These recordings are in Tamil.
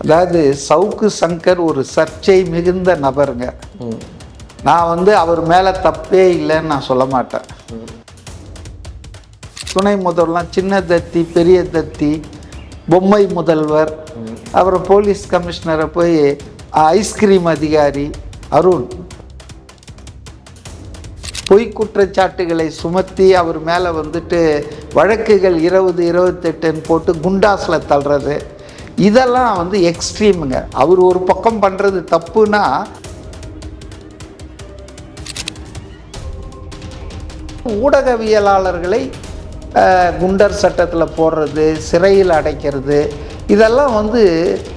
அதாவது சவுக்கு சங்கர் ஒரு சர்ச்சை மிகுந்த நபருங்க. நான் அவர் மேலே தப்பே இல்லைன்னு நான் சொல்ல மாட்டேன். துணை முதல்வர்லாம் சின்ன தத்தி பெரிய தத்தி பொம்மை முதல்வர், அப்புறம் போலீஸ் கமிஷனரை போய் ஐஸ்கிரீம் அதிகாரி அருண் பொய் குற்றச்சாட்டுகளை சுமத்தி அவர் மேலே வழக்குகள் 20-28 போட்டு குண்டாஸில் தள்ளுறது, இதெல்லாம் எக்ஸ்ட்ரீமுங்க. அவர் ஒரு பக்கம் பண்ணுறது தப்புனா ஊடகவியலாளர்களை குண்டர் சட்டத்தில் போடுறது, சிறையில் அடைக்கிறது, இதெல்லாம்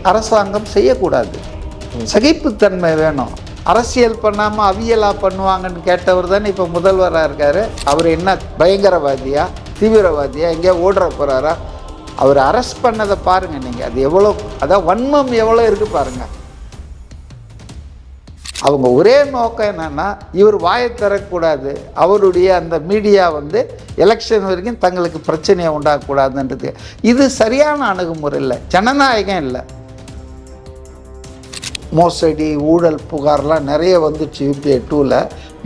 அரசாங்கம் செய்யக்கூடாது. சகிப்புத்தன்மை வேணும். அரசியல் பண்ணாமல் அவியலாக பண்ணுவாங்கன்னு கேட்டவர் தானே இப்போ முதல்வராக இருக்கார். அவர் என்ன பயங்கரவாதியா தீவிரவாதியா எங்கேயா ஓடுற போகிறாரா? அவர் அரெஸ்ட் பண்ணதை பாருங்கள் நீங்கள். அது எவ்வளோ, அதான் வன்மம் எவ்வளோ இருக்குது பாருங்கள். அவங்க ஒரே நோக்கம் என்னென்னா இவர் வாயை தரக்கூடாது, அவருடைய அந்த மீடியா எலெக்ஷன் வரைக்கும் தங்களுக்கு பிரச்சனையை உண்டாகக்கூடாதுன்றது. இது சரியான அணுகுமுறை இல்லை, ஜனநாயகம் இல்லை. மோசடி ஊழல் புகார்லாம் நிறைய வந்துச்சு UPA 2ல்.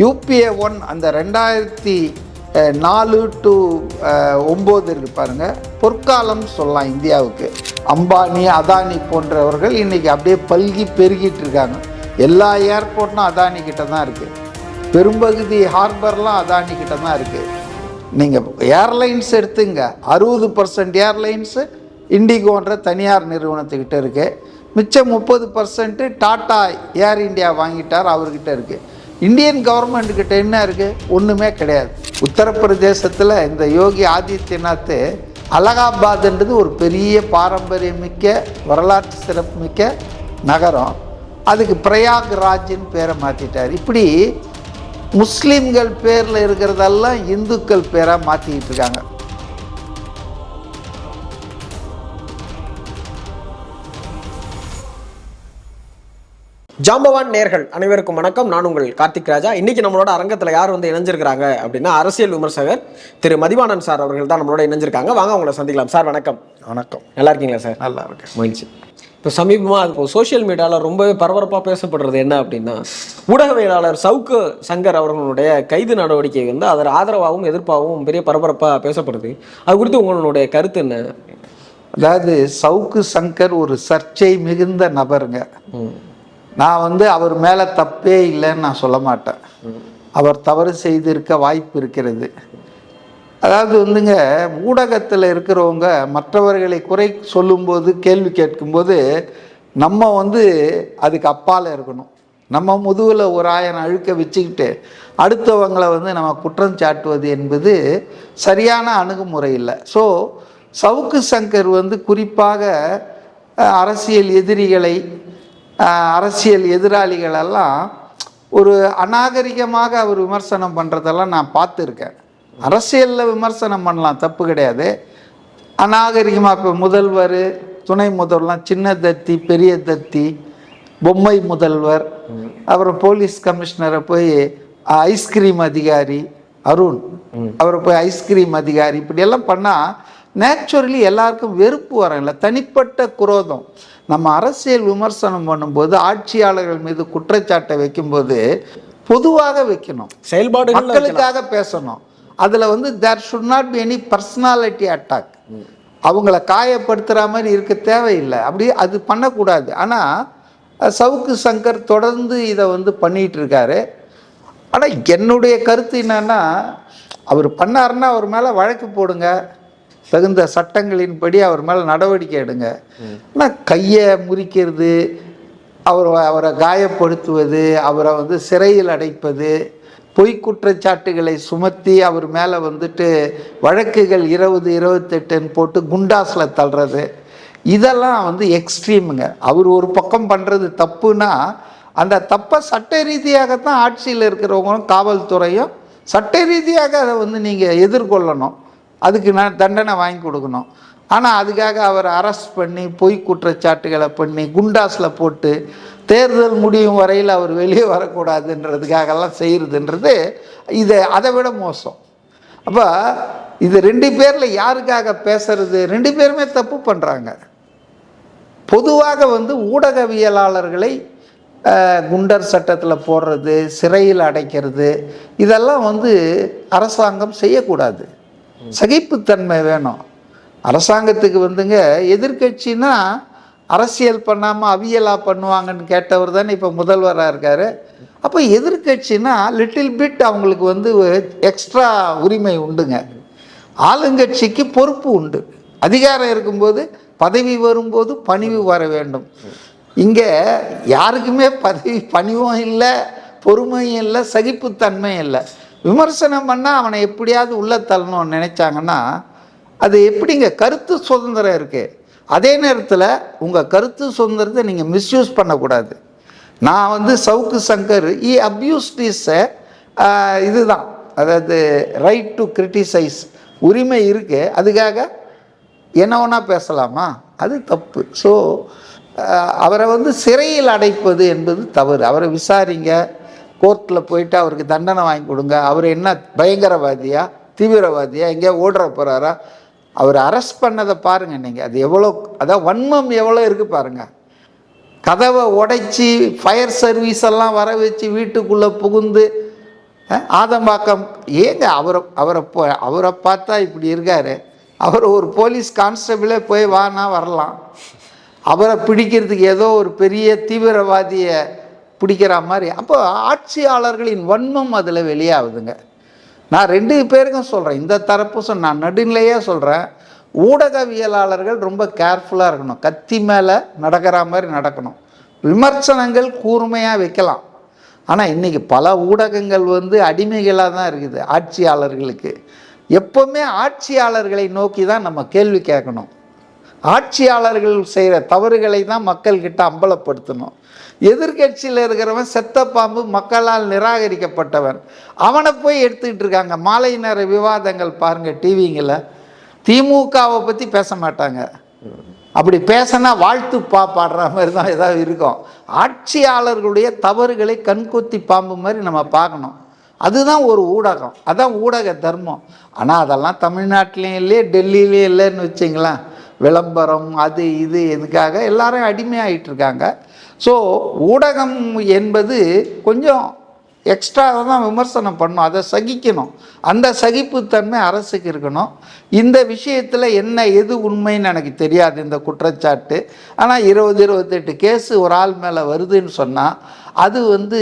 UPA 1 அந்த 2004 to 2009 இருக்கு பாருங்கள், பொற்காலம் சொல்லலாம் இந்தியாவுக்கு. அம்பானி அதானி போன்றவர்கள் இன்றைக்கி அப்படியே பல்கி பெருகிட்டு இருக்காங்க. எல்லா ஏர்போர்ட்டும் அதானி கிட்ட தான் இருக்குது, பெரும்பகுதி ஹார்பர்லாம் அதானி கிட்ட தான் இருக்குது. நீங்கள் ஏர்லைன்ஸ் எடுத்துங்க, 60% ஏர்லைன்ஸு இண்டிகோன்ற தனியார் நிறுவனத்துக்கிட்ட இருக்குது. மிச்சம் 30% டாட்டா ஏர் இந்தியா வாங்கிட்டார், அவர்கிட்ட இருக்குது. இந்தியன் கவர்மெண்ட்டுக்கிட்ட என்ன இருக்குது? ஒன்றுமே கிடையாது. உத்தரப்பிரதேசத்தில் இந்த யோகி ஆதித்யநாத் அலகாபாத்ன்றது ஒரு பெரிய பாரம்பரியமிக்க வரலாற்று சிறப்புமிக்க நகரம், அதுக்கு பிரயாக்ராஜின்னு பேரை மாற்றிட்டார். இப்படி முஸ்லீம்கள் பேரில் இருக்கிறதெல்லாம் இந்துக்கள் பேராக மாற்றிக்கிட்டு இருக்காங்க. ஜாம்பவான் நேர்கள் அனைவருக்கும் வணக்கம். நான் உங்கள் கார்த்திக் ராஜா. இன்னைக்கு நம்மளோட அரங்கத்தில் யார் இணைஞ்சிருக்கிறாங்க அப்படின்னா, அரசியல் விமர்சகர் திரு மதிவாணன் சார் அவர்கள் தான் நம்மளோட இணைஞ்சிருக்காங்க. வாங்க அவங்களை சந்திக்கலாம். சார் வணக்கம். வணக்கம். நல்லா இருக்கீங்களா சார்? நல்லா இருக்கேன். மகிழ்ச்சி. இப்போ சமீபமாக இப்போ சோஷியல் மீடியாவில் ரொம்பவே பரபரப்பாக பேசப்படுறது என்ன அப்படின்னா, ஊடகவியலாளர் சவுக்கு சங்கர் அவர்களுடைய கைது நடவடிக்கை அதற்கு ஆதரவாகவும் எதிர்ப்பாகவும் பெரிய பரபரப்பாக பேசப்படுது. அது குறித்து உங்களுடைய கருத்து என்ன? அதாவது சவுக்கு சங்கர் ஒரு சர்ச்சை மிகுந்த நபருங்க. நான் அவர் மேலே தப்பே இல்லைன்னு நான் சொல்ல மாட்டேன். அவர் தவறு செய்திருக்க வாய்ப்பு இருக்கிறது. அதாவது ஊடகத்தில் இருக்கிறவங்க மற்றவர்களை குறை சொல்லும்போது, கேள்வி கேட்கும்போது நம்ம அதுக்கு அப்பால் இருக்கணும். நம்ம முதுகில் ஒரு 1000 அழுக்க வச்சுக்கிட்டு அடுத்தவங்களை நம்ம குற்றம் சாட்டுவது என்பது சரியான அணுகுமுறை இல்லை. ஸோ சவுக்கு சங்கர் குறிப்பாக அரசியல் எதிரிகளை, அரசியல் எதிராளிகளெல்லாம் ஒரு அநாகரிகமாக அவர் விமர்சனம் பண்ணுறதெல்லாம் நான் பார்த்துருக்கேன். அரசியலில் விமர்சனம் பண்ணலாம், தப்பு கிடையாது. அநாகரிகமாக இப்போ முதல்வர் துணை முதல்வர்லாம் சின்ன தத்தி பெரிய தத்தி பொம்மை முதல்வர், அப்புறம் போலீஸ் கமிஷனரை போய் ஐஸ்கிரீம் அதிகாரி அருண், அவரை போய் ஐஸ்கிரீம் அதிகாரி, இப்படியெல்லாம் பண்ணால் நேச்சுரலி எல்லாருக்கும் வெறுப்பு வரும், இல்லை தனிப்பட்ட குரோதம். நம்ம அரசியல் விமர்சனம் பண்ணும்போது, ஆட்சியாளர்கள் மீது குற்றச்சாட்டை வைக்கும்போது பொதுவாக வைக்கணும், செயல்பாடு மக்களுக்காக பேசணும். அதில் there should not be any personality attack. அவங்கள காயப்படுத்துகிற மாதிரி இருக்க தேவையில்லை, அப்படி அது பண்ணக்கூடாது. ஆனால் சவுக்கு சங்கர் தொடர்ந்து இதை பண்ணிகிட்டு இருக்காரு. ஆனால் என்னுடைய கருத்து என்னன்னா, அவர் பண்ணாருன்னா அவர் மேலே வழக்கு போடுங்க, தகுந்த சட்டங்களின்படி அவர் மேலே நடவடிக்கை எடுங்க. ஆனால் கையை முறிக்கிறது, அவரை காயப்படுத்துவது, அவரை சிறையில் அடைப்பது, பொய் குற்றச்சாட்டுகளை சுமத்தி அவர் மேலே வழக்குகள் 20-28 போட்டு குண்டாஸில் தள்ளுறது, இதெல்லாம் எக்ஸ்ட்ரீமுங்க. அவர் ஒரு பக்கம் பண்ணுறது தப்புனா அந்த தப்பை சட்ட ரீதியாகத்தான் ஆட்சியில் இருக்கிறவங்களும் காவல்துறையும் சட்ட ரீதியாக அதை நீங்கள் எதிர்கொள்ளணும், அதுக்கு நான் தண்டனை வாங்கி கொடுக்கணும். ஆனால் அதுக்காக அவர் அரெஸ்ட் பண்ணி பொய் குற்றச்சாட்டுகளை பண்ணி குண்டாஸில் போட்டு தேர்தல் முடியும் வரையில் அவர் வெளியே வரக்கூடாதுன்றதுக்காகலாம் செய்கிறதுன்றது இது அதை விட மோசம். அப்போ இது 2 பேரில் யாருக்காக பேசுறது? 2 பேருமே தப்பு பண்ணுறாங்க. பொதுவாக வந்து ஊடகவியலாளர்களை குண்டர் சட்டத்தில் போடுறது, சிறையில் அடைக்கிறது, இதெல்லாம் வந்து அரசாங்கம் செய்யக்கூடாது. சகிப்புத்தன்மை வேணும் அரசாங்கத்துக்கு. வந்துங்க எதிர்கட்சின்னா அரசியல் பண்ணாமல் அவியலாக பண்ணுவாங்கன்னு கேட்டவர் தானே இப்போ முதல்வராக இருக்கார். அப்போ எதிர்கட்சின்னா லிட்டில் பிட் அவங்களுக்கு வந்து எக்ஸ்ட்ரா உரிமை உண்டுங்க. ஆளுங்கட்சிக்கு பொறுப்பு உண்டு. அதிகாரம் இருக்கும்போது, பதவி வரும்போது பணிவு வர வேண்டும். இங்கே யாருக்குமே பணிவும் இல்லை, பொறுமையும் இல்லை, சகிப்புத்தன்மையும் இல்லை. விமர்சனம் பண்ணால் அவனை எப்படியாவது உள்ள தள்ளணும்னு நினைச்சாங்கன்னா அது எப்படிங்க? கருத்து சுதந்திரம் இருக்குது. அதே நேரத்தில் உங்கள் கருத்து சுதந்திரத்தை நீங்கள் மிஸ்யூஸ் பண்ணக்கூடாது. நான் வந்து சவுக்கு சங்கர் அப்யூஸ்ட் இஸ் இதுதான், அதாவது ரைட் டு கிரிட்டிசைஸ் உரிமை இருக்குது. அதுக்காக என்ன வேணா பேசலாமா? அது தப்பு. ஸோ அவரை வந்து சிறையில் அடைப்பது என்பது தவறு. அவரை விசாரிங்க, கோர்ட்டில் போயிட்டு அவருக்கு தண்டனை வாங்கி கொடுங்க. அவர் என்ன பயங்கரவாதியா, தீவிரவாதியா, எங்கேயா ஓடுற போகிறாரா? அவர் அரெஸ்ட் பண்ணதை பாருங்கள் நீங்கள். அது எவ்வளோ, அதான் வன்மம் எவ்வளோ இருக்குது பாருங்கள். கதவை உடைச்சி ஃபயர் சர்வீஸ் எல்லாம் வர வச்சு வீட்டுக்குள்ளே புகுந்து ஆதம்பாக்கம். ஏங்க அவரை பார்த்தா இப்படி இருக்கார். அவர் ஒரு போலீஸ் கான்ஸ்டபிளே போய் வானா வரலாம். அவரை பிடிக்கிறதுக்கு ஏதோ ஒரு பெரிய தீவிரவாதியை பிடிக்கிற மாதிரி. அப்போ ஆட்சியாளர்களின் வன்மம் அதில் வெளியாகுதுங்க. நான் 2 பேருக்கும் சொல்கிறேன், இந்த தரப்பு நான் நடுநிலையே சொல்கிறேன். ஊடகவியலாளர்கள் ரொம்ப கேர்ஃபுல்லாக இருக்கணும். கத்தி மேலே நடக்கிற மாதிரி நடக்கணும். விமர்சனங்கள் கூர்மையாக வைக்கலாம். ஆனால் இன்றைக்கி பல ஊடகங்கள் வந்து அடிமைகளாக தான் இருக்குது ஆட்சியாளர்களுக்கு. எப்போவுமே ஆட்சியாளர்களை நோக்கி தான் நம்ம கேள்வி கேட்கணும். ஆட்சியாளர்கள் செய்கிற தவறுகளை தான் மக்கள்கிட்ட அம்பலப்படுத்தணும். எதிர்கட்சியில் இருக்கிறவன் செத்த பாம்பு, மக்களால் நிராகரிக்கப்பட்டவன், அவனை போய் எடுத்துக்கிட்டு இருக்காங்க. மாலை நேர விவாதங்கள் பாருங்கள் டிவிங்களை. திமுகவை பற்றி பேச மாட்டாங்க. அப்படி பேசினா வாழ்த்து பாடுற மாதிரி தான் ஏதாவது இருக்கும். ஆட்சியாளர்களுடைய தவறுகளை கண்கொத்தி பாம்பு மாதிரி நம்ம பார்க்கணும். அதுதான் ஒரு ஊடகம், அதான் ஊடக தர்மம். ஆனால் அதெல்லாம் தமிழ்நாட்டிலையும் இல்லையே, டெல்லியிலையும் இல்லைன்னு வச்சிங்களேன். விளம்பரம் அது இது எதுக்காக எல்லாரும் அடிமையாகிட்டு இருக்காங்க. ஸோ ஊடகம் என்பது கொஞ்சம் எக்ஸ்ட்ராவாக தான் விமர்சனம் பண்ணணும், அதை சகிக்கணும். அந்த சகிப்புத்தன்மை அரசுக்கு இருக்கணும். இந்த விஷயத்தில் என்ன எது உண்மைன்னு எனக்கு தெரியாது இந்த குற்றச்சாட்டு. ஆனால் 20-28 கேஸு ஒரு ஆள் மேலே வருதுன்னு சொன்னால் அது வந்து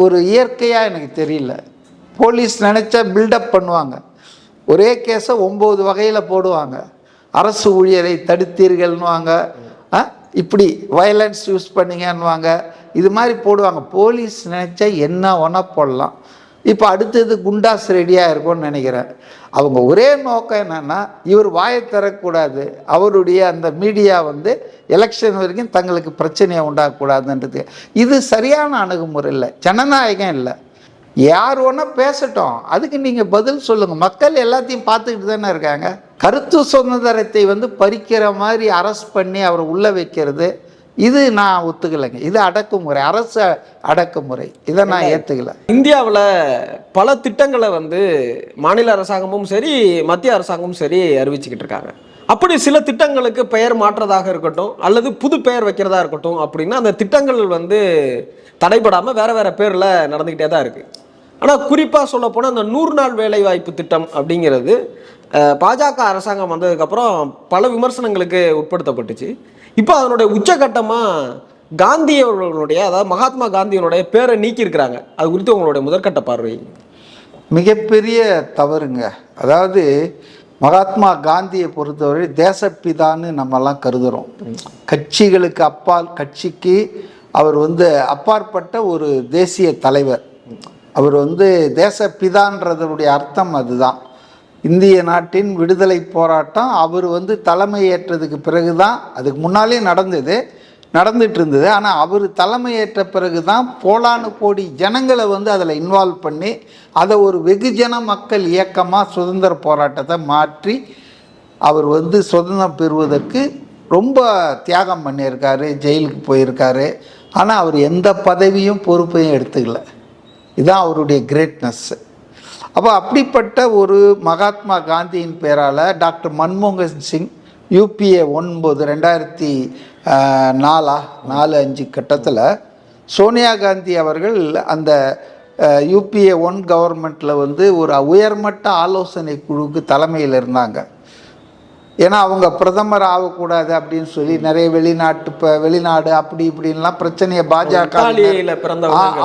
ஒரு இயற்கையாக எனக்கு தெரியல. போலீஸ் நினச்சா பில்டப் பண்ணுவாங்க. ஒரே கேஸை 9 வகையில் போடுவாங்க. அரசு ஊழியரை தடுத்தீர்கள்னுவாங்க, இப்படி வயலன்ஸ் யூஸ் பண்ணிங்கன்னுவாங்க, இது மாதிரி போடுவாங்க. போலீஸ் நினச்சா என்ன ஒன்றா போடலாம். இப்போ அடுத்தது குண்டாஸ் ரெடியாக இருக்கும்னு நினைக்கிறேன். அவங்க ஒரே நோக்கம் என்னென்னா இவர் வாயை தரக்கூடாது, அவருடைய அந்த மீடியா வந்து எலெக்ஷன் வரைக்கும் தங்களுக்கு பிரச்சனையை உண்டாகக்கூடாதுன்றது. இது சரியான அணுகுமுறை இல்லை, ஜனநாயகம் இல்லை. யார் ஒன்றா பேசட்டும், அதுக்கு நீங்கள் பதில் சொல்லுங்கள். மக்கள் எல்லாத்தையும் பார்த்துக்கிட்டு தானே இருக்காங்க. கருத்து சுதந்திரத்தை வந்து பறிக்கிற மாதிரி அரெஸ்ட் பண்ணி அவரை உள்ளே வைக்கிறது, இது நான் ஒத்துக்கலைங்க. இது அடக்குமுறை, அரசு அடக்குமுறை. இதை நான் ஏற்றுக்கல. இந்தியாவில் பல திட்டங்களை வந்து மாநில அரசாங்கமும் சரி மத்திய அரசாங்கமும் சரி அறிவிச்சுக்கிட்டு இருக்காங்க. அப்படி சில திட்டங்களுக்கு பெயர் மாற்றதாக இருக்கட்டும் அல்லது புது பெயர் வைக்கிறதா இருக்கட்டும் அப்படின்னா அந்த திட்டங்கள் வந்து தடைபடாமல் வேற வேற பேரில் நடந்துக்கிட்டே தான் இருக்குது. ஆனால் குறிப்பாக சொல்ல போனால் அந்த 100 நாள் வேலைவாய்ப்பு திட்டம் அப்படிங்கிறது பாஜக அரசாங்கம் வந்ததுக்கப்புறம் பல விமர்சனங்களுக்கு உட்படுத்தப்பட்டுச்சு. இப்போ அதனுடைய உச்சகட்டமாக காந்தி அவர்களுடைய, அதாவது மகாத்மா காந்தியினுடைய பேரை நீக்கியிருக்கிறாங்க. அது குறித்து உங்களுடைய முதற்கட்ட பார்வை? மிகப்பெரிய தவறுங்க. அதாவது மகாத்மா காந்தியை பொறுத்தவரை தேசப்பிதான்னு நம்மெல்லாம் கருதுகிறோம். கட்சிகளுக்கு அப்பால், கட்சிக்கு அவர் வந்து அப்பாற்பட்ட ஒரு தேசிய தலைவர். அவர் வந்து தேசப்பிதான்றதனுடைய அர்த்தம் அதுதான். இந்திய நாட்டின் விடுதலை போராட்டம் அவர் வந்து தலைமை ஏற்றதுக்கு பிறகு தான், அதுக்கு முன்னாலே நடந்துட்டு இருந்தது. ஆனால் அவர் தலைமையேற்ற பிறகு தான் கோடானு கோடி ஜனங்களை வந்து அதில் இன்வால்வ் பண்ணி அதை ஒரு வெகுஜன மக்கள் இயக்கமாக சுதந்திர போராட்டத்தை மாற்றி அவர் வந்து சுதந்திரம் பெறுவதற்கு ரொம்ப தியாகம் பண்ணியிருக்காரு, ஜெயிலுக்கு போயிருக்காரு. ஆனால் அவர் எந்த பதவியும் பொறுப்பையும் எடுத்துக்கல. இதுதான் அவருடைய கிரேட்னஸ். அப்போ அப்படிப்பட்ட ஒரு மகாத்மா காந்தியின் பேரால் டாக்டர் மன்மோகன் சிங் UPA 9 2004-4-5 கட்டத்தில் சோனியா காந்தி அவர்கள் அந்த UPA 1 கவர்மெண்ட்டில் வந்து ஒரு உயர்மட்ட ஆலோசனை குழுவுக்கு தலைமையில் இருந்தாங்க. ஏன்னா அவங்க பிரதமர் ஆகக்கூடாது அப்படின்னு சொல்லி நிறைய வெளிநாடு அப்படி இப்படின்லாம் பிரச்சனையை பாஜக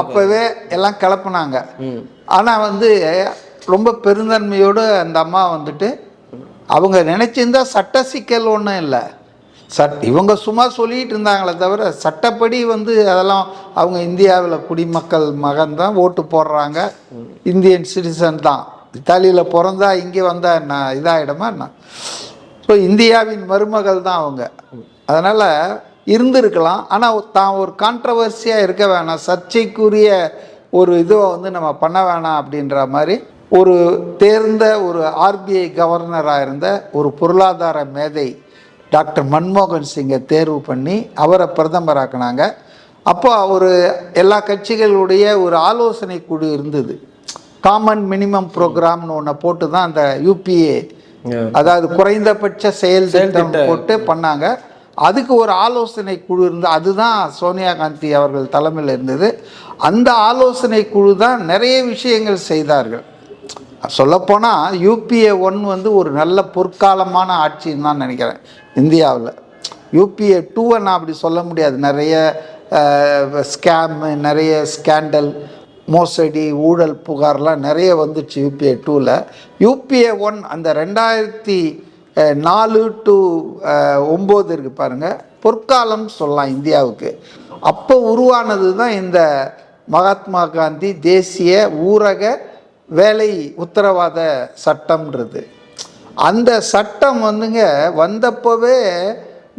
அப்போவே எல்லாம் கிளப்புனாங்க. ஆனால் வந்து ரொம்ப பெருந்தன்மையோடு அந்த அம்மா வந்துட்டு அவங்க நினச்சிருந்தா சட்ட சிக்கல் ஒன்றும் இல்லை. இவங்க சும்மா சொல்லிகிட்டு இருந்தாங்களே தவிர சட்டப்படி வந்து அதெல்லாம் அவங்க இந்தியாவில் குடிமக்கள் மகன் தான், ஓட்டு போடுறாங்க, இந்தியன் சிட்டிசன் தான். இத்தாலியில் பிறந்தா இங்கே வந்தால் என்ன இதாகிடுமா என்ன? ஸோ இந்தியாவின் மருமகள் தான் அவங்க. அதனால் இருந்திருக்கலாம். ஆனால் தான் ஒரு கான்ட்ரவர்சியாக இருக்க வேணாம், சர்ச்சைக்குரிய ஒரு இதுவை வந்து நம்ம பண்ண வேணாம் அப்படின்ற மாதிரி ஒரு தேர்ந்த ஒரு RBI கவர்னராக இருந்த ஒரு பொருளாதார மேதை டாக்டர் மன்மோகன் சிங்கை தேர்வு பண்ணி அவரை பிரதமராக்குனாங்க. அப்போ ஒரு எல்லா கட்சிகளுடைய ஒரு ஆலோசனை குழு இருந்தது. காமன் மினிமம் ப்ரோக்ராம்னு ஒன்று போட்டு தான் அந்த UPA, அதாவது குறைந்தபட்ச செயல் திட்டம் போட்டு பண்ணாங்க. அதுக்கு ஒரு ஆலோசனை குழு இருந்தது. அதுதான் சோனியா காந்தி அவர்கள் தலைமையில் இருந்தது. அந்த ஆலோசனை குழு தான் நிறைய விஷயங்கள் செய்தார்கள். சொல்லப்போனால் UPA 1 வந்து ஒரு நல்ல பொற்காலமான ஆட்சின்னு தான் நினைக்கிறேன் இந்தியாவில். UPA 2 நான் அப்படி சொல்ல முடியாது. நிறைய ஸ்கேம், நிறைய ஸ்கேண்டல், மோசடி, ஊழல் புகார்லாம் நிறைய வந்துச்சு UPA 2ல். UPA 1 அந்த 2004-9 இருக்குது பாருங்கள், பொற்காலம் சொல்லலாம் இந்தியாவுக்கு. அப்போ உருவானது தான் இந்த மகாத்மா காந்தி தேசிய ஊரக வேலை உத்தரவாத சட்டம்ன்றது. அந்த சட்டம் வந்துங்க வந்தப்போவே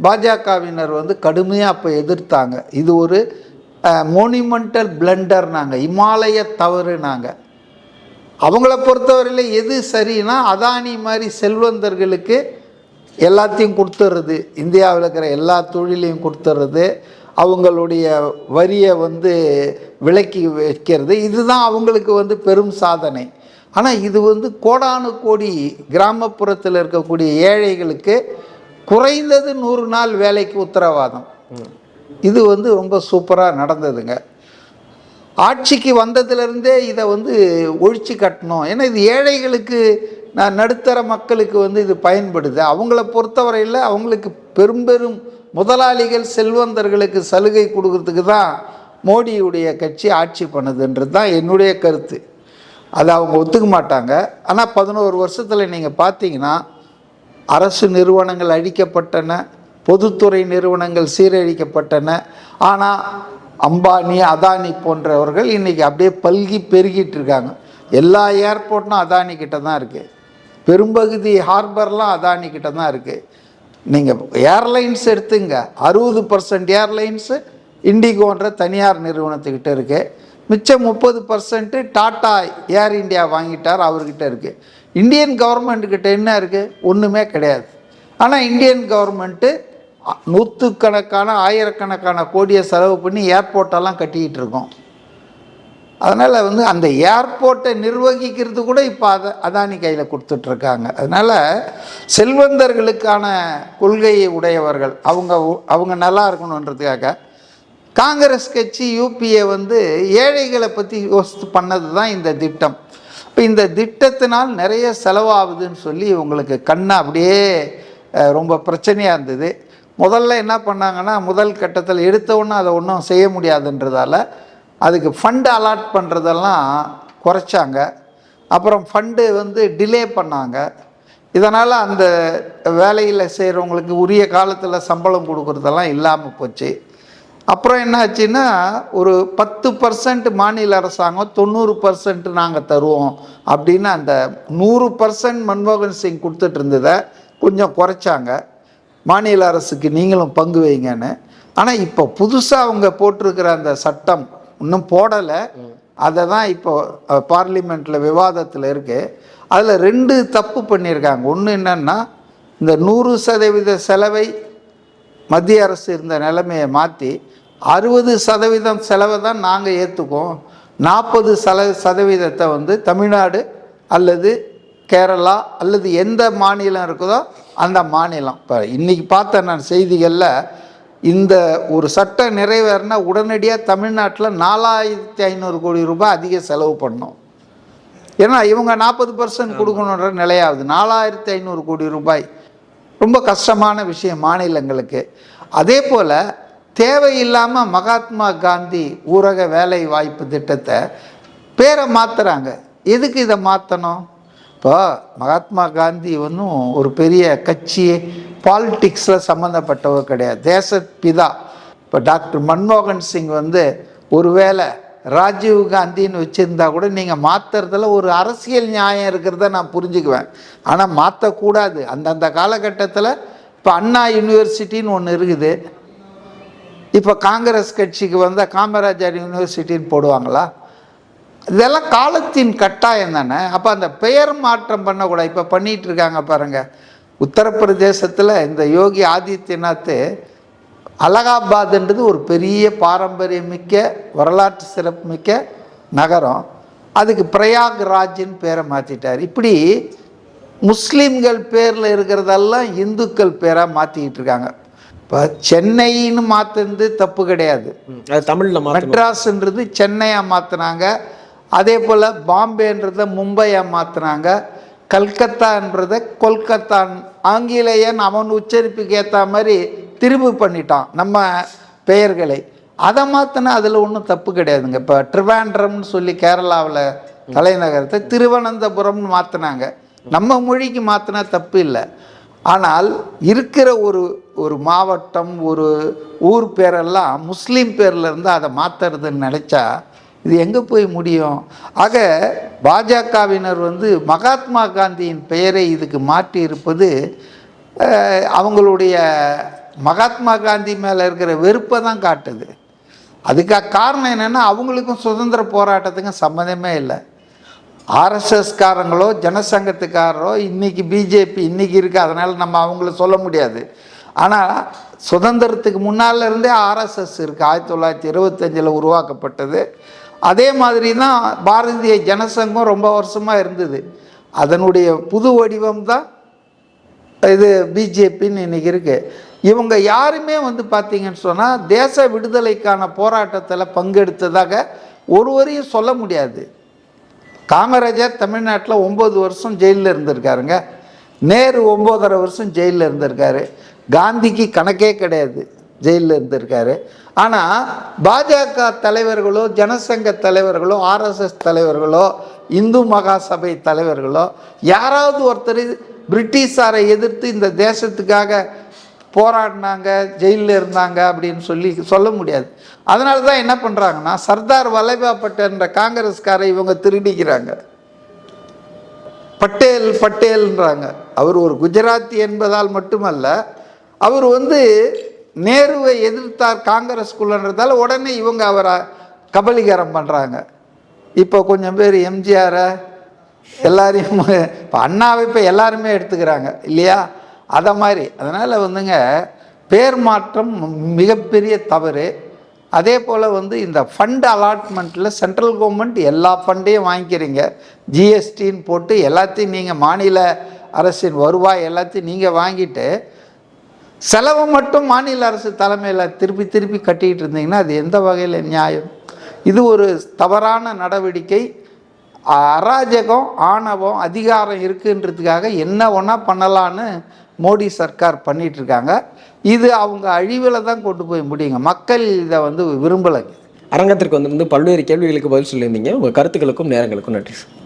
பாஜகவினர் வந்து கடுமையாக அப்போ எதிர்த்தாங்க. இது ஒரு மோனிமெண்டல் பிளண்டர், நாங்கள் இமாலய தவறு. நாங்கள் அவங்கள பொறுத்தவரையில் எது சரின்னா அதானி மாதிரி செல்வந்தர்களுக்கு எல்லாத்தையும் கொடுத்துட்றது, இந்தியாவில் இருக்கிற எல்லா தொழிலையும் கொடுத்துட்றது, அவங்களுடைய வரியை வந்து விலக்கி வைக்கிறது, இதுதான் அவங்களுக்கு வந்து பெரும் சாதனை. ஆனால் இது வந்து கோடானு கோடி கிராமப்புறத்தில் இருக்கக்கூடிய ஏழைகளுக்கு குறைந்தது 100 நாள் வேலைக்கு உத்தரவாதம். இது வந்து ரொம்ப சூப்பராக நடந்ததுங்க. ஆட்சிக்கு வந்ததுலேருந்தே இதை வந்து ஒழிச்சு கட்டணும். ஏன்னா இது ஏழைகளுக்கு, நடுத்தர மக்களுக்கு வந்து இது பயன்படுது. அவங்கள பொறுத்தவரையில் அவங்களுக்கு பெரும் முதலாளிகள் செல்வந்தர்களுக்கு சலுகை கொடுக்கறதுக்கு தான் மோடியுடைய கட்சி ஆட்சி பண்ணுதுன்றது தான் என்னுடைய கருத்து. அதை அவங்க ஒத்துக்க மாட்டாங்க. ஆனால் 11 வருஷத்தில் நீங்கள் பார்த்தீங்கன்னா அரசு நிறுவனங்கள் அழிக்கப்பட்டன, பொதுத்துறை நிறுவனங்கள் சீரழிக்கப்பட்டன. ஆனால் அம்பானி, அதானி போன்றவர்கள் இன்றைக்கி அப்படியே பல்கி பெருகிட்டு இருக்காங்க. எல்லா ஏர்போர்ட்டும் அதானி கிட்ட தான் இருக்குது. பெரும்பகுதி ஹார்பர்லாம் அதானி கிட்ட தான் இருக்குது. நீங்கள் ஏர்லைன்ஸ் எடுத்துங்க, 60% ஏர்லைன்ஸு இண்டிகோன்ற தனியார் நிறுவனத்துக்கிட்ட இருக்குது. மிச்சம் 30% டாட்டா ஏர் இந்தியா வாங்கிட்டார், அவர்கிட்ட இருக்குது. இந்தியன் கவர்மெண்ட்டுக்கிட்ட என்ன இருக்குது? ஒன்றுமே கிடையாது. ஆனால் இந்தியன் கவர்மெண்ட்டு நூற்றுக்கணக்கான ஆயிரக்கணக்கான கோடியை செலவு பண்ணி ஏர்போர்ட்டெல்லாம் கட்டிக்கிட்டு இருக்கோம். அதனால் வந்து அந்த ஏர்போர்ட்டை நிர்வகிக்கிறது கூட இப்போ அதானி கையில் கொடுத்துட்ருக்காங்க. அதனால் செல்வந்தர்களுக்கான கொள்கையை உடையவர்கள் அவங்க நல்லா இருக்கணுன்றதுக்காக காங்கிரஸ் கட்சி UPA வந்து ஏழைகளை பற்றி யோசித்து பண்ணது தான் இந்த திட்டம். இப்போ இந்த திட்டத்தினால் நிறைய செலவாகுதுன்னு சொல்லி உங்களுக்கு கண்ணை அப்படியே ரொம்ப பிரச்சனையாக இருந்தது. முதல்ல என்ன பண்ணாங்கன்னா, முதல் கட்டத்தில் எடுத்தவுடனே அதை ஒன்றும் செய்ய முடியாதுன்றதால அதுக்கு ஃபண்டு அலாட் பண்ணுறதெல்லாம் குறைச்சாங்க. அப்புறம் ஃபண்டு வந்து டிலே பண்ணாங்க. இதனால் அந்த வேலையில் செய்கிறவங்களுக்கு உரிய காலத்தில் சம்பளம் கொடுக்குறதெல்லாம் இல்லாமல் போச்சு. அப்புறம் என்ன ஆச்சுன்னா, ஒரு 10% மாநில அரசாங்கம், 90% நாங்கள் தருவோம் அப்படின்னு அந்த 100% மன்மோகன் சிங் கொடுத்துட்டு இருந்ததை கொஞ்சம் குறைச்சாங்க. மாநில அரசுக்கு நீங்களும் பங்கு வைங்கன்னு. ஆனால் இப்போ புதுசாக அவங்க போட்டிருக்கிற அந்த சட்டம் இன்னும் போடலை. அதை தான் இப்போ பார்லிமெண்ட்டில் விவாதத்தில் இருக்குது. அதில் 2 தப்பு பண்ணியிருக்காங்க. ஒன்று என்னன்னா, இந்த 100% செலவை மத்திய அரசு இருந்த நிலைமையை மாற்றி 60% செலவை தான் நாங்கள் ஏற்றுக்கோம், 40% வந்து தமிழ்நாடு அல்லது கேரளா அல்லது எந்த மாநிலம் இருக்குதோ அந்த மாநிலம். இப்போ இன்னைக்கு பார்த்தேன் நான் செய்திகளில், இந்த ஒரு சட்டம் நிறைவேறினா உடனடியாக தமிழ்நாட்டில் 4500 கோடி ரூபாய் அதிக செலவு பண்ணோம். ஏன்னா இவங்க 40% கொடுக்கணுன்ற நிலையாகுது. 4500 கோடி ரூபாய் ரொம்ப கஷ்டமான விஷயம் மாநிலங்களுக்கு. அதே போல் தேவையில்லாமல் மகாத்மா காந்தி ஊரக வேலை வாய்ப்பு திட்டத்தை பேரை மாற்றுறாங்க. எதுக்கு இதை மாற்றணும்? இப்போ மகாத்மா காந்தி ஒன்றும் ஒரு பெரிய கட்சி பாலிட்டிக்ஸில் சம்மந்தப்பட்டவர் கிடையாது, தேசப்பிதா. இப்போ டாக்டர் மன்மோகன் சிங் ஒருவேளை ராஜீவ் காந்தின்னு வச்சுருந்தா கூட நீங்கள் மாற்றுறதுல ஒரு அரசியல் நியாயம் இருக்கிறத நான் புரிஞ்சுக்குவேன். ஆனால் மாற்றக்கூடாது. அந்தந்த காலகட்டத்தில் இப்போ அண்ணா யூனிவர்சிட்டின்னு ஒன்று இருக்குது. இப்போ காங்கிரஸ் கட்சிக்கு காமராஜர் யூனிவர்சிட்டின்னு போடுவாங்களா? இதெல்லாம் காலத்தின் கட்டாயம் தானே. அப்போ அந்த பெயர் மாற்றம் பண்ணக்கூடாது. இப்போ பண்ணிகிட்டு இருக்காங்க பாருங்கள். உத்தரப்பிரதேசத்தில் இந்த யோகி ஆதித்யநாத் அலகாபாத்ன்றது ஒரு பெரிய பாரம்பரியமிக்க வரலாற்று சிறப்புமிக்க நகரம், அதுக்கு பிரயாக்ராஜின்னு பேரை மாற்றிட்டார். இப்படி முஸ்லீம்கள் பேரில் இருக்கிறதெல்லாம் இந்துக்கள் பேராக மாற்றிக்கிட்டு இருக்காங்க. இப்போ சென்னைன்னு மாற்றுறது தப்பு கிடையாது, தமிழில் மெட்ராஸ்ன்றது சென்னையாக மாற்றினாங்க. அதே போல் பாம்பேன்றதை மும்பையாக மாற்றினாங்க. கல்கத்தான்றதை கொல்கத்தான், ஆங்கிலேயன் அவன் உச்சரிப்புக்கு ஏற்ற மாதிரி திரும்பி பண்ணிட்டான் நம்ம பெயர்களை. அதை மாற்றினா அதில் ஒன்றும் தப்பு கிடையாதுங்க. இப்போ ட்ரிவாண்ட்ரம்னு சொல்லி கேரளாவில் தலைநகரத்தை திருவனந்தபுரம்னு மாற்றினாங்க. நம்ம மொழிக்கு மாற்றினா தப்பு இல்லை. ஆனால் இருக்கிற ஒரு மாவட்டம், ஒரு ஊர் பேரெல்லாம் முஸ்லீம் பேரில் இருந்து அதை மாற்றுறதுன்னு நினச்சா இது எங்கே போய் முடியும்? ஆக பாஜகவினர் மகாத்மா காந்தியின் பெயரை இதுக்கு மாற்றி இருப்பது அவங்களுடைய மகாத்மா காந்தி மேலே இருக்கிற வெறுப்பை தான் காட்டுது. அதுக்காக காரணம் என்னென்னா, அவங்களுக்கும் சுதந்திர போராட்டத்துக்கும் சம்மந்தமே இல்லை. ஆர்எஸ்எஸ்காரங்களோ ஜனசங்கத்துக்காரரோ இன்றைக்கி பிஜேபி இன்றைக்கி இருக்குது, அதனால் நம்ம அவங்கள சொல்ல முடியாது. ஆனால் சுதந்திரத்துக்கு முன்னால் இருந்தே ஆர்எஸ்எஸ் இருக்குது. 1925 உருவாக்கப்பட்டது. அதே மாதிரி தான் பாரதிய ஜனசங்கம் ரொம்ப வருஷமாக இருந்தது. அதனுடைய புது வடிவம் தான் இது பிஜேபின்னு இன்றைக்கி இருக்குது. இவங்க யாருமே பார்த்திங்கன்னு சொன்னால் தேச விடுதலைக்கான போராட்டத்தில் பங்கெடுத்ததாக ஒருவரையும் சொல்ல முடியாது. காமராஜர் தமிழ்நாட்டில் 9 வருஷம் ஜெயிலில் இருந்திருக்காருங்க. நேரு 9.5 வருஷம் ஜெயிலில் இருந்திருக்காரு. காந்திக்கு கணக்கே கிடையாது, ஜெயிலில் இருந்திருக்காரு. ஆனால் பாஜக தலைவர்களோ ஜனசங்க தலைவர்களோ ஆர்எஸ்எஸ் தலைவர்களோ இந்து மகாசபை தலைவர்களோ யாராவது ஒருத்தர் பிரிட்டிஷாரை எதிர்த்து இந்த தேசத்துக்காக போராடினாங்க, ஜெயிலில் இருந்தாங்க அப்படின்னு சொல்ல முடியாது. அதனால தான் என்ன பண்ணுறாங்கன்னா, சர்தார் வல்லபாய் பட்டேல்ன்ற காங்கிரஸ்காரை இவங்க திருடிக்கிறாங்க. பட்டேல்ன்றாங்க. அவர் ஒரு குஜராத்தி என்பதால் மட்டுமல்ல, அவர் நேருவை எதிர்த்தார் காங்கிரஸ்குள்ளன்றதால உடனே இவங்க அவரை கபலீகரம் பண்ணுறாங்க. இப்போ கொஞ்சம் பேர் எம்ஜிஆரை எல்லாரையும், இப்போ அண்ணாவை இப்போ எல்லாருமே எடுத்துக்கிறாங்க இல்லையா? அதை மாதிரி. அதனால் பேர் மாற்றம் மிகப்பெரிய தவறு. அதே போல் இந்த ஃபண்ட் அலாட்மெண்ட்டில் சென்ட்ரல் கவர்மெண்ட் எல்லா ஃபண்டையும் வாங்கிக்கிறீங்க, ஜிஎஸ்டின்னு போட்டு எல்லாத்தையும் நீங்கள் மாநில அரசின் வருவாய் எல்லாத்தையும் நீங்கள் வாங்கிட்டு செலவு மட்டும் மாநில அரசு தலைமையில் திருப்பி கட்டிக்கிட்டு இருந்தீங்கன்னா அது எந்த வகையில் நியாயம்? இது ஒரு தவறான நடவடிக்கை. அராஜகம், ஆணவம், அதிகாரம் இருக்குன்றதுக்காக என்ன ஒன்றா பண்ணலான்னு மோடி சர்க்கார் பண்ணிகிட்ருக்காங்க. இது அவங்க அழிவில் தான் கொண்டு போய் முடியுங்க. மக்கள் இதை விரும்பலைங்க. அரங்கத்திற்கு பல்வேறு கேள்விகளுக்கு பதில் சொல்லியிருந்தீங்க. உங்கள் கருத்துக்களுக்கும் நேரங்களுக்கும் நன்றி சார்.